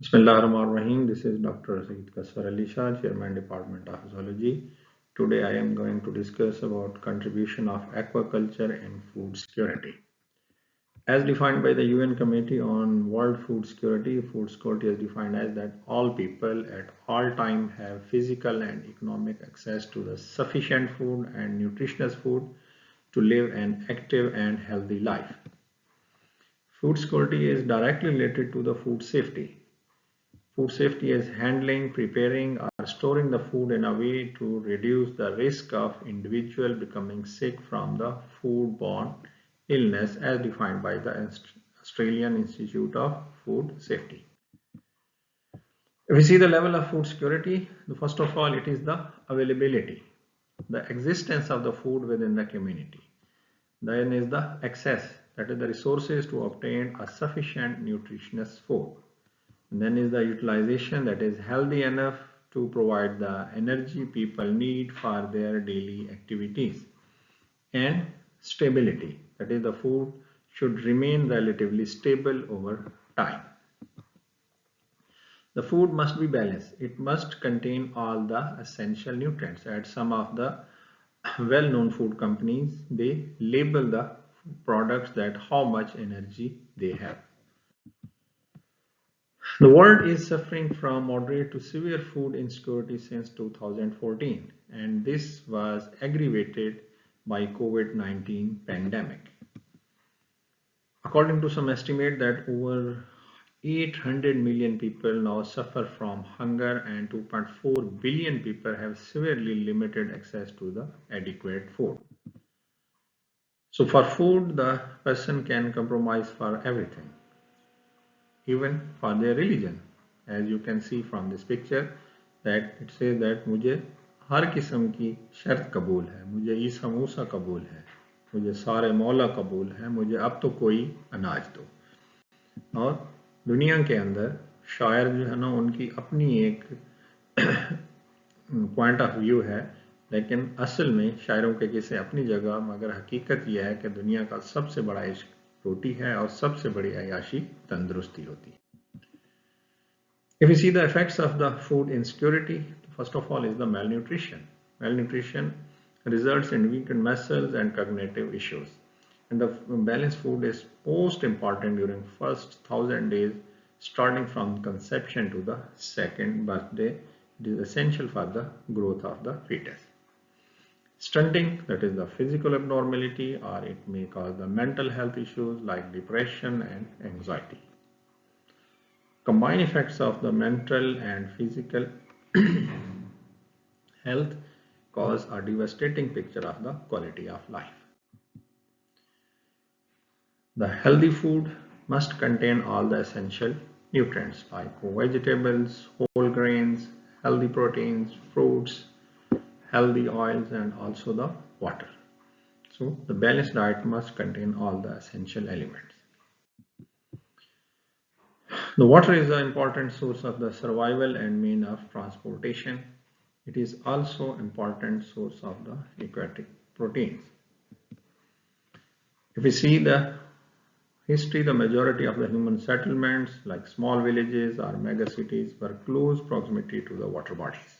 Bismillahirrahmanirrahim. This is Dr. Syed Qaswar Shah, Chairman Department of Zoology. Today I am going to discuss about contribution of aquaculture in food security. As defined by the UN Committee on World food security is defined as that all people at all time have physical and economic access to the sufficient food and nutritious food to live an active and healthy life. Food security is directly related to the food safety. Food safety is handling, preparing, or storing the food in a way to reduce the risk of individual becoming sick from the foodborne illness as defined by the Australian Institute of Food Safety. If we see the level of food security, first of all, it is the availability, the existence of the food within the community. Then is the access, that is the resources to obtain a sufficient nutritious food. And then is the utilization, that is healthy enough to provide the energy people need for their daily activities. And stability, that is the food should remain relatively stable over time. The food must be balanced. It must contain all the essential nutrients. At some of the well-known food companies, they label the products that how much energy they have. The world is suffering from moderate to severe food insecurity since 2014, and this was aggravated by COVID-19 pandemic. According to some estimate that over 800 million people now suffer from hunger and 2.4 billion people have severely limited access to the adequate food. So for food, the person can compromise for everything, even for their religion. As you can see from this picture, that it says that मुझे हर किस्म की शर्त कबूल है, मुझे ईसा मूसा कबूल है, मुझे सारे मौला कबूल है, मुझे अब तो कोई अनाज दो। और दुनिया के अंदर शायर जो है ना, उनकी अपनी एक पॉइंट ऑफ व्यू है, लेकिन असल में शायरों के किसे अपनी जगह, मगर हकीकत यह है कि दुनिया का सबसे बड़ा इश्क रोटी है और सबसे बड़ी अयाशी तंदुरुस्ती होती है। If you see the effects of the food insecurity, first of all is the malnutrition. Malnutrition results in weakened muscles and cognitive issues. And the balanced food is most important during first 1000 days, starting from conception to the second birthday. It is essential for the growth of the fetus. Stunting, that is the physical abnormality, or it may cause the mental health issues like depression and anxiety. Combined effects of the mental and physical health cause a devastating picture of the quality of life. The healthy food must contain all the essential nutrients like vegetables, whole grains, healthy proteins, fruits, healthy oils, and also the water. So the balanced diet must contain all the essential elements. The water is an important source of the survival and mean of transportation. It is also an important source of the aquatic proteins. If we see the history, the majority of the human settlements like small villages or mega cities were close proximity to the water bodies.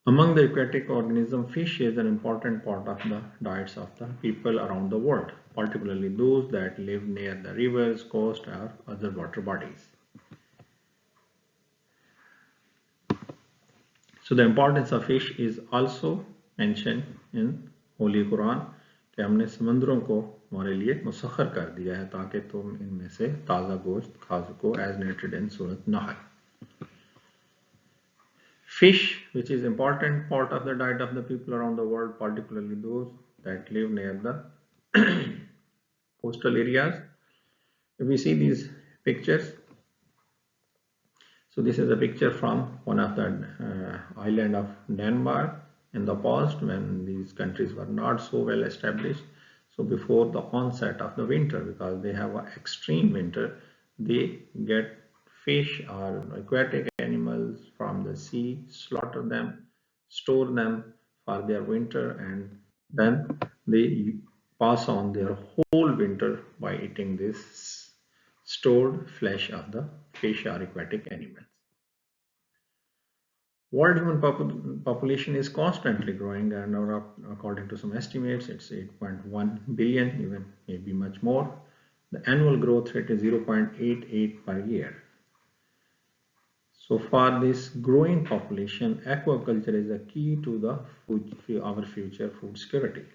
Among the aquatic organisms, fish is an important part of the diets of the people around the world, particularly those that live near the rivers, coast, or other water bodies. So the importance of fish is also mentioned in Holy Quran कि हमने समुद्रों को हमारे लिए मुसख्खर कर दिया है ताकि तुम इनमें से ताज़ा गोश्त खा सको, as narrated in Surah Nahl. Fish, which is important part of the diet of the people around the world, particularly those that live near the coastal areas. If we see these pictures, so this is a picture from one of the island of Denmark in the past when these countries were not so well established. So before the onset of the winter, because they have an extreme winter, they get fish or aquatic animals from the sea, slaughter them, store them for their winter, and then they pass on their whole winter by eating this stored flesh of the fish or aquatic animals. World human population is constantly growing, and according to some estimates, it's 8.1 billion, even maybe much more. The annual growth rate is 0.88 per year. So for this growing population, aquaculture is a key to our future food security.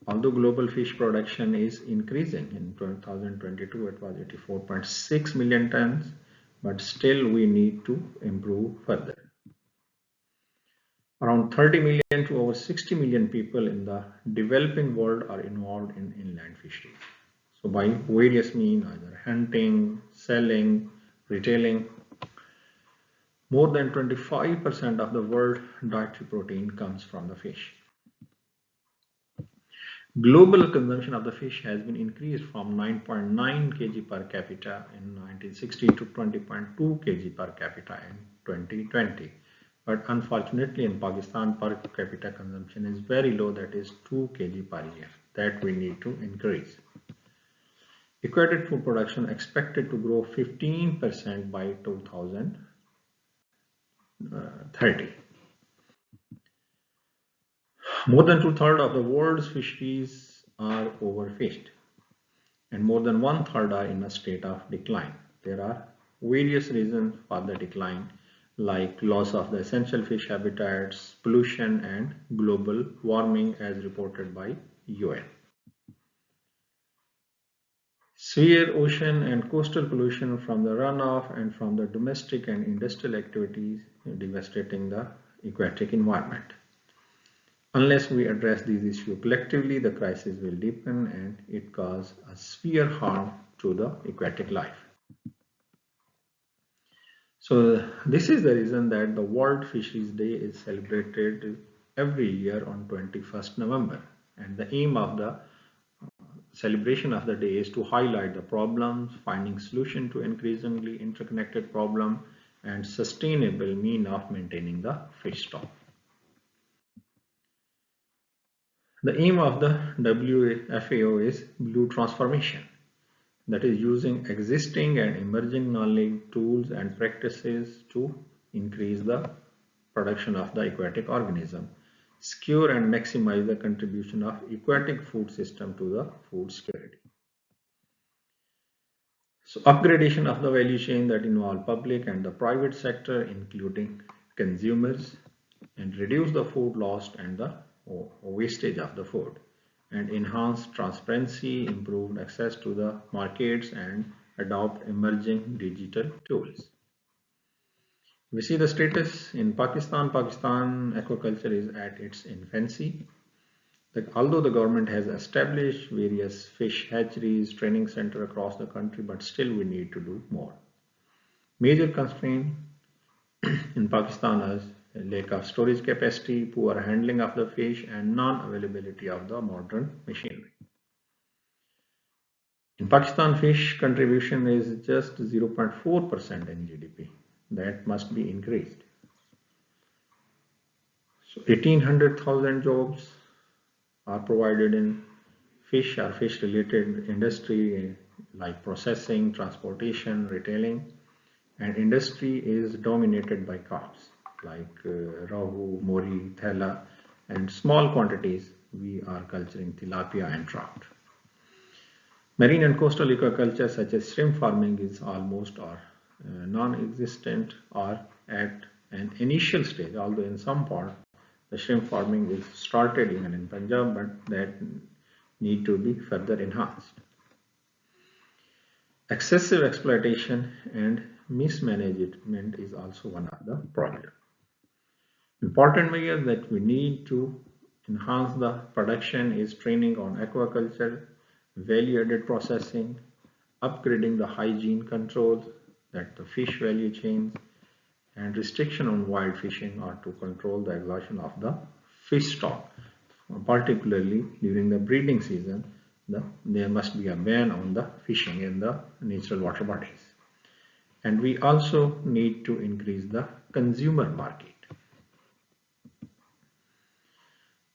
Although global fish production is increasing, in 2022 it was 84.6 million tons, but still we need to improve further. Around 30 million to over 60 million people in the developing world are involved in inland fisheries. So by various means, either hunting, selling, retailing, more than 25% of the world dietary protein comes from the fish. Global consumption of the fish has been increased from 9.9 kg per capita in 1960 to 20.2 kg per capita in 2020. But unfortunately in Pakistan, per capita consumption is very low, that is 2 kg per year. That we need to increase. Aquatic food production expected to grow 15% by 2030. More than two-thirds of the world's fisheries are overfished, and more than one-third are in a state of decline. There are various reasons for the decline, like loss of the essential fish habitats, pollution, and global warming as reported by UN. Severe ocean and coastal pollution from the runoff and from the domestic and industrial activities devastating the aquatic environment. Unless we address these issues collectively, the crisis will deepen and it cause a severe harm to the aquatic life. So this is the reason that the World Fisheries Day is celebrated every year on 21st November. And the aim of the celebration of the day is to highlight the problems, finding solution to increasingly interconnected problem, and sustainable mean of maintaining the fish stock. The aim of the WFAO is blue transformation, that is using existing and emerging knowledge, tools and practices to increase the production of the aquatic organism, secure and maximize the contribution of aquatic food system to the food security. So upgradation of the value chain that involve public and the private sector, including consumers, and reduce the food lost and the wastage of the food, and enhance transparency, improved access to the markets, and adopt emerging digital tools. We see the status in Pakistan. Pakistan aquaculture is at its infancy. Although the government has established various fish hatcheries, training center across the country, but still we need to do more. Major constraint in Pakistan is lack of storage capacity, poor handling of the fish, and non-availability of the modern machinery. In Pakistan, fish contribution is just 0.4% in GDP. That must be increased. So 1,800,000 jobs are provided in fish or fish-related industry like processing, transportation, retailing, and industry is dominated by crops like rahu, mori, thela, and small quantities we are culturing tilapia and trout. Marine and coastal aquaculture such as shrimp farming is almost or non-existent or at an initial stage, although in some part the shrimp farming is started even in Punjab, but that need to be further enhanced. Excessive exploitation and mismanagement is also one of the problems. Important measure that we need to enhance the production is training on aquaculture, value-added processing, upgrading the hygiene controls, that the fish value chains, and restriction on wild fishing are to control the exhaustion of the fish stock. Particularly during the breeding season, there must be a ban on the fishing in the natural water bodies. And we also need to increase the consumer market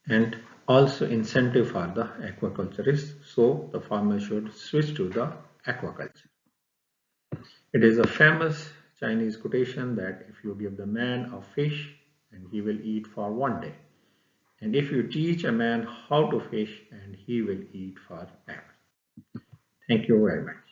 and also incentive for the aquaculturists, so the farmer should switch to the aquaculture. It is a famous Chinese quotation that if you give the man a fish and he will eat for one day, and if you teach a man how to fish and he will eat forever. Thank you very much.